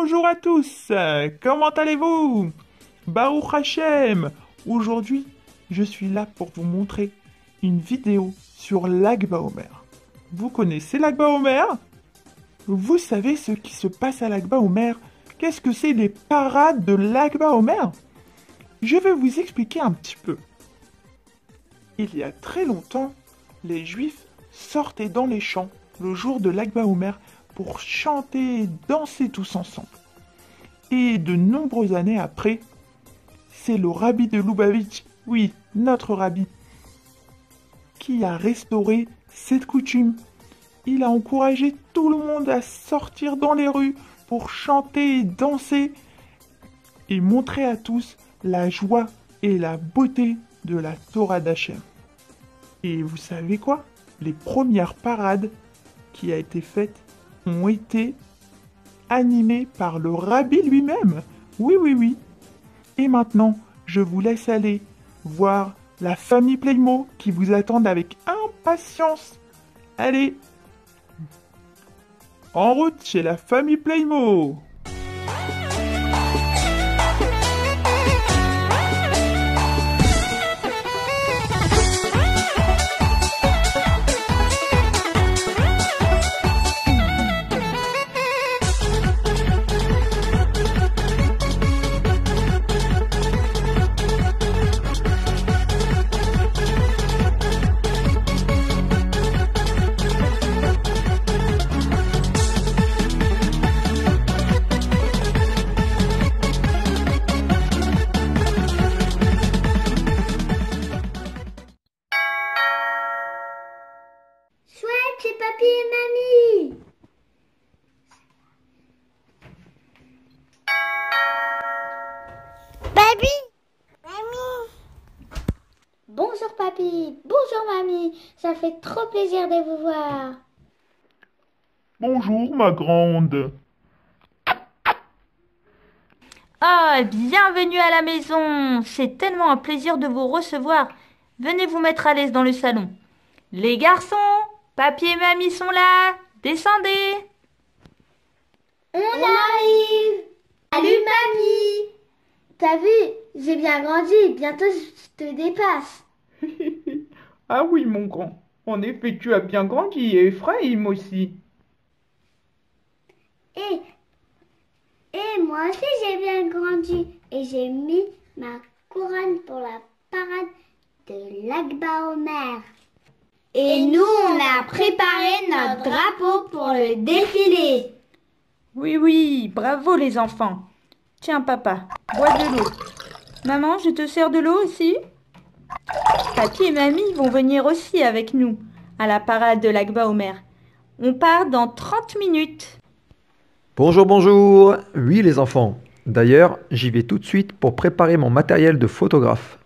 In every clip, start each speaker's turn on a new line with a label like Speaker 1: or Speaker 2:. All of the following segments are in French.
Speaker 1: Bonjour à tous, comment allez-vous? Baruch Hashem. Aujourd'hui, je suis là pour vous montrer une vidéo sur Lag BaOmer. Vous connaissez Lag BaOmer? Vous savez ce qui se passe à Lag BaOmer? Qu'est-ce que c'est les parades de Lag BaOmer? Je vais vous expliquer un petit peu. Il y a très longtemps, les Juifs sortaient dans les champs le jour de Lag BaOmer pour chanter et danser tous ensemble. Et de nombreuses années après, c'est le rabbi de Lubavitch, oui, notre rabbi, qui a restauré cette coutume. Il a encouragé tout le monde à sortir dans les rues pour chanter et danser et montrer à tous la joie et la beauté de la Torah d'Hachem. Et vous savez quoi? Les premières parades qui a été faites ont été animées par le rabbi lui-même. Oui, oui, oui. Et maintenant, je vous laisse aller voir la famille Playmo qui vous attendent avec impatience. Allez, en route chez la famille Playmo.
Speaker 2: Chouette, c'est papy et mamie. Papy, mamie. Bonjour papy, bonjour mamie. Ça fait trop plaisir de vous voir.
Speaker 1: Bonjour ma grande.
Speaker 3: Ah, bienvenue à la maison. C'est tellement un plaisir de vous recevoir. Venez vous mettre à l'aise dans le salon. Les garçons, papy et mamie sont là. Descendez.
Speaker 2: On arrive. Salut mamie. T'as vu, j'ai bien grandi. Bientôt je te dépasse.
Speaker 1: Ah oui mon grand. En effet, tu as bien grandi et Ephraim aussi.
Speaker 2: Et moi aussi j'ai bien grandi. Et j'ai mis ma couronne pour la parade de Lag BaOmer. Et nous, on a préparé notre drapeau pour le défilé.
Speaker 3: Oui, oui, bravo les enfants. Tiens papa, bois de l'eau. Maman, je te sers de l'eau aussi? Papy et mamie vont venir aussi avec nous à la parade de Lag BaOmer. On part dans 30 minutes.
Speaker 4: Bonjour, bonjour. Oui, les enfants. D'ailleurs, j'y vais tout de suite pour préparer mon matériel de photographe.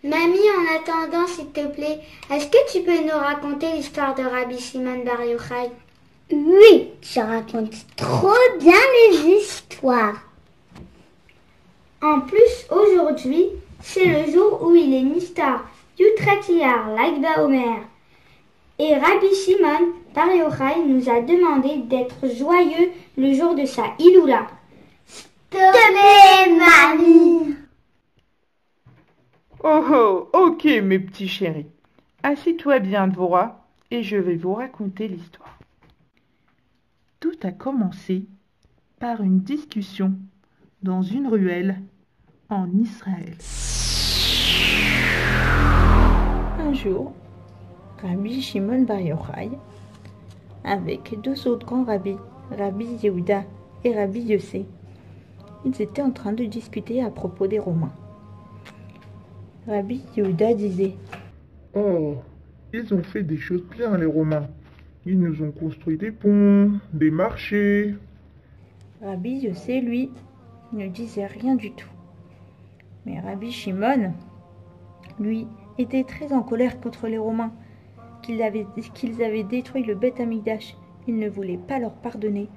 Speaker 2: Mamie, en attendant, s'il te plaît, est-ce que tu peux nous raconter l'histoire de Rabbi Shimon Bar Yochai? Oui, je raconte trop bien les histoires. En plus, aujourd'hui, c'est le jour où il est Niftar, Yutratiyar, Lag BaOmer. Et Rabbi Shimon Bar Yochai nous a demandé d'être joyeux le jour de sa Iloula. S'il te plaît, mamie.
Speaker 1: Oh oh, ok mes petits chéris. Assis-toi bien Dvorah et je vais vous raconter l'histoire. Tout a commencé par une discussion dans une ruelle en Israël.
Speaker 3: Un jour, Rabbi Shimon Bar Yochai, avec deux autres grands rabbis, Rabbi Yehuda et Rabbi Yossé, ils étaient en train de discuter à propos des Romains. Rabbi Yehuda disait:
Speaker 1: Oh, ils ont fait des choses bien les Romains. Ils nous ont construit des ponts, des marchés.
Speaker 3: Rabbi Yossé, lui, ne disait rien du tout. Mais Rabbi Shimon, lui, était très en colère contre les Romains, qu'ils avaient détruit le Beth Amikdash. Il ne voulait pas leur pardonner.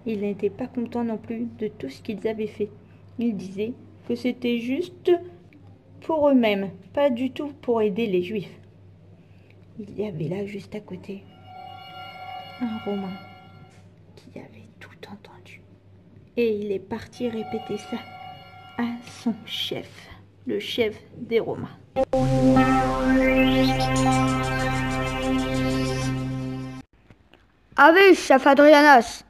Speaker 3: Il n'était pas content non plus de tout ce qu'ils avaient fait. Il disait que c'était juste pour eux-mêmes, pas du tout pour aider les Juifs. Il y avait là, juste à côté, un Romain qui avait tout entendu. Et il est parti répéter ça à son chef, le chef des Romains.
Speaker 2: Ah oui, chef Adrianos,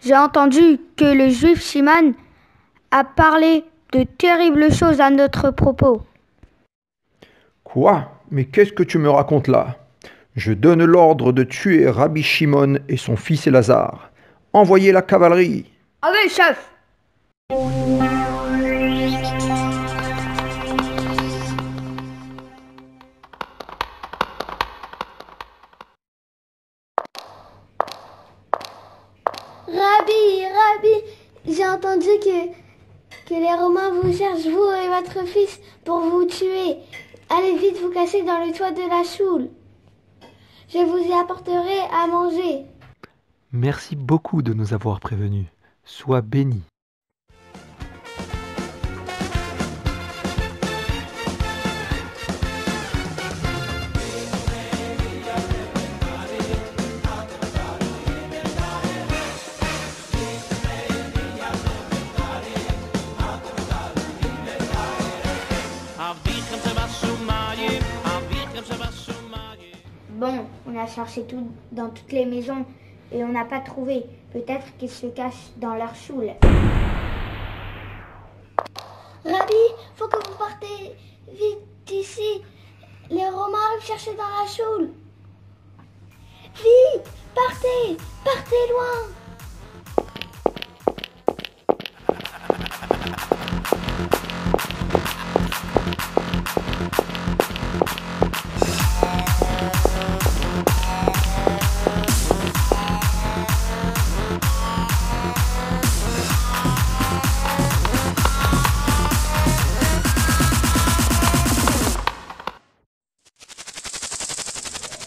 Speaker 2: j'ai entendu que le juif Shimon a parlé de terribles choses à notre propos.
Speaker 4: Quoi? Mais qu'est-ce que tu me racontes là? Je donne l'ordre de tuer Rabbi Shimon et son fils Élazar. Envoyez la cavalerie.
Speaker 2: Ah oui, chef. Rabbi, j'ai entendu que les Romains vous cherchent, vous et votre fils, pour vous tuer. Allez vite vous casser dans le toit de la choule. Je vous y apporterai à manger.
Speaker 4: Merci beaucoup de nous avoir prévenus. Sois béni.
Speaker 2: Bon, on a cherché dans toutes les maisons et on n'a pas trouvé. Peut-être qu'ils se cachent dans leur choule. Rabbi, faut que vous partez vite d'ici. Les Romains arrivent chercher dans la choule. Vite, partez loin.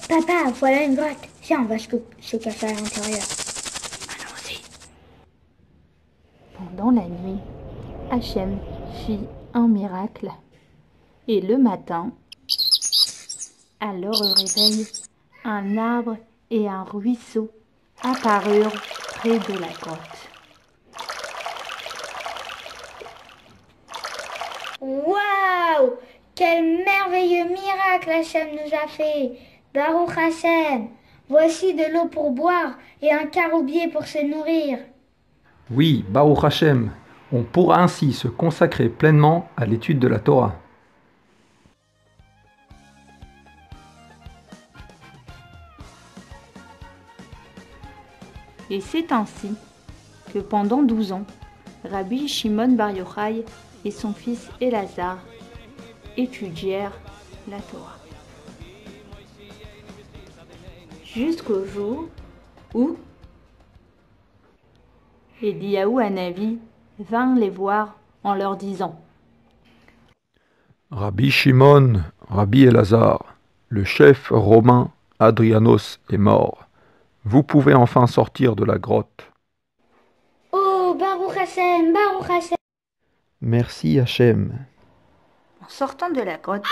Speaker 2: Papa, voilà une grotte. Tiens, on va se cacher à l'intérieur. Allons-y.
Speaker 3: Pendant la nuit, Hachem fit un miracle. Et le matin, alors au réveil, un arbre et un ruisseau apparurent près de la grotte.
Speaker 2: Waouh! Quel merveilleux miracle Hachem nous a fait! Baruch Hachem! Voici de l'eau pour boire et un caroubier pour se nourrir.
Speaker 4: Oui, Baruch Hashem, on pourra ainsi se consacrer pleinement à l'étude de la Torah.
Speaker 3: Et c'est ainsi que pendant 12 ans, Rabbi Shimon Bar Yochai et son fils Élazar étudièrent la Torah. Jusqu'au jour où Eliyahu Hanavi vint les voir en leur disant:
Speaker 4: Rabbi Shimon, Rabbi Élazar, le chef romain Adrianos est mort. Vous pouvez enfin sortir de la grotte.
Speaker 2: Oh, Baruch Hachem, Baruch Hachem!
Speaker 4: Merci Hachem.
Speaker 3: En sortant de la grotte,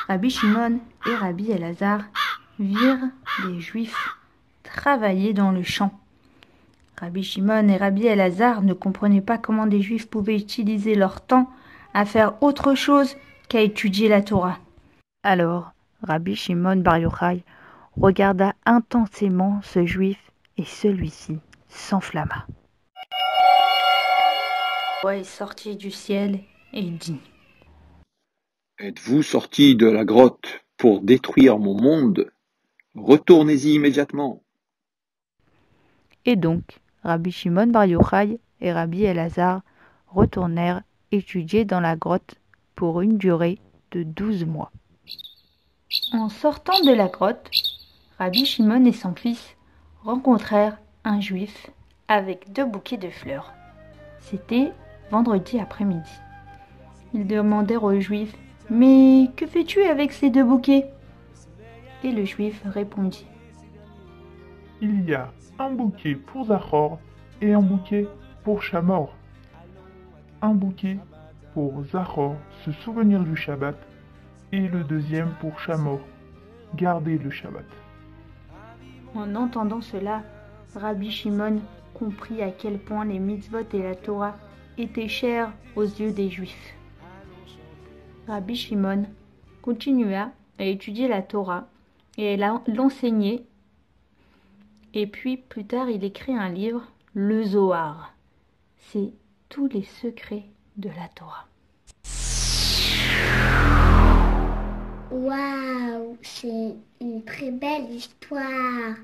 Speaker 3: Rabbi Shimon et Rabbi Élazar virent des Juifs travailler dans le champ. Rabbi Shimon et Rabbi Élazar ne comprenaient pas comment des Juifs pouvaient utiliser leur temps à faire autre chose qu'à étudier la Torah. Alors, Rabbi Shimon Bar Yochai regarda intensément ce Juif et celui-ci s'enflamma. Ouais, sortit du ciel et dit:
Speaker 5: Êtes-vous sortis de la grotte pour détruire mon monde? Retournez-y immédiatement.
Speaker 3: Et donc, Rabbi Shimon Bar Yochai et Rabbi Élazar retournèrent étudier dans la grotte pour une durée de 12 mois. En sortant de la grotte, Rabbi Shimon et son fils rencontrèrent un Juif avec 2 bouquets de fleurs. C'était vendredi après-midi. Ils demandèrent au Juif: « Mais que fais-tu avec ces 2 bouquets ?» Et le Juif répondit:
Speaker 1: « Il y a un bouquet pour Zachor et un bouquet pour Shamor. Un bouquet pour Zachor, se souvenir du Shabbat, et le deuxième pour Shamor, garder le Shabbat. »
Speaker 3: En entendant cela, Rabbi Shimon compris à quel point les mitzvot et la Torah étaient chers aux yeux des Juifs. Rabbi Shimon continua à étudier la Torah et à l'enseigner. Et puis, plus tard, il écrit un livre, le Zohar. C'est tous les secrets de la Torah.
Speaker 2: Waouh, c'est une très belle histoire.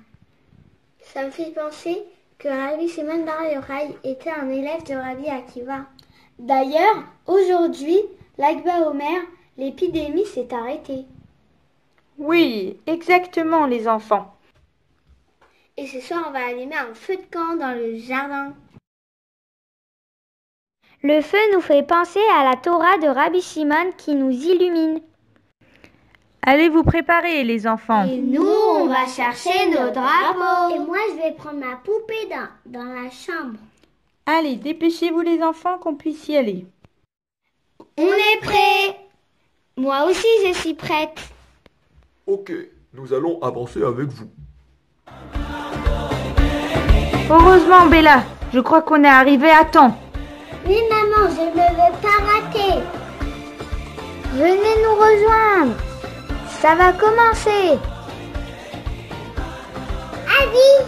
Speaker 2: Ça me fait penser que Rabbi Shimon Bar Yochai était un élève de Rabbi Akiva. D'ailleurs, aujourd'hui, Lag BaOmer, l'épidémie s'est arrêtée.
Speaker 3: Oui, exactement les enfants.
Speaker 2: Et ce soir, on va allumer un feu de camp dans le jardin. Le feu nous fait penser à la Torah de Rabbi Shimon qui nous illumine.
Speaker 3: Allez vous préparer les enfants.
Speaker 2: Et nous, on va chercher nos drapeaux. Et moi, je vais prendre ma poupée dans la chambre.
Speaker 3: Allez, dépêchez-vous les enfants qu'on puisse y aller.
Speaker 2: On est prêts. Moi aussi, je suis prête.
Speaker 4: Ok, nous allons avancer avec vous.
Speaker 3: Heureusement Bella, je crois qu'on est arrivé à temps.
Speaker 2: Oui, maman, je ne veux pas rater. Venez nous rejoindre. Ça va commencer. Allez.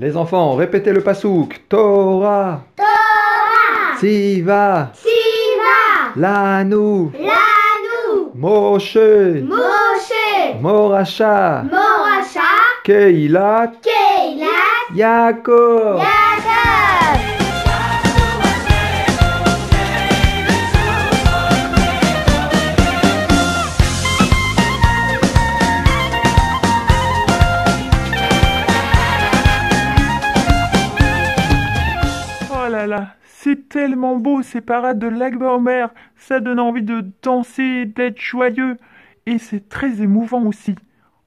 Speaker 4: Les enfants, répétez le pasouk. Torah.
Speaker 2: Torah.
Speaker 4: Siva.
Speaker 2: Siva.
Speaker 4: Lanu.
Speaker 2: Lanu.
Speaker 4: Moshe.
Speaker 2: Moshe.
Speaker 4: Morasha.
Speaker 2: Morasha.
Speaker 4: Keilat.
Speaker 2: Keilat.
Speaker 4: Yaakov.
Speaker 2: Yaakov.
Speaker 1: Oh là là, c'est tellement beau ces parades de Lag BaOmer, ça donne envie de danser, d'être joyeux, et c'est très émouvant aussi,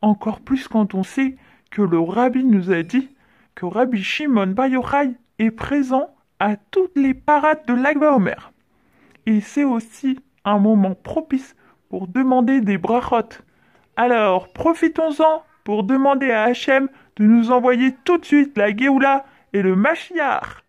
Speaker 1: encore plus quand on sait que le rabbi nous a dit que Rabbi Shimon Bar Yochai est présent à toutes les parades de Lag BaOmer. Et c'est aussi un moment propice pour demander des brachot. Alors, profitons-en pour demander à Hachem de nous envoyer tout de suite la Géoula et le Mashiach.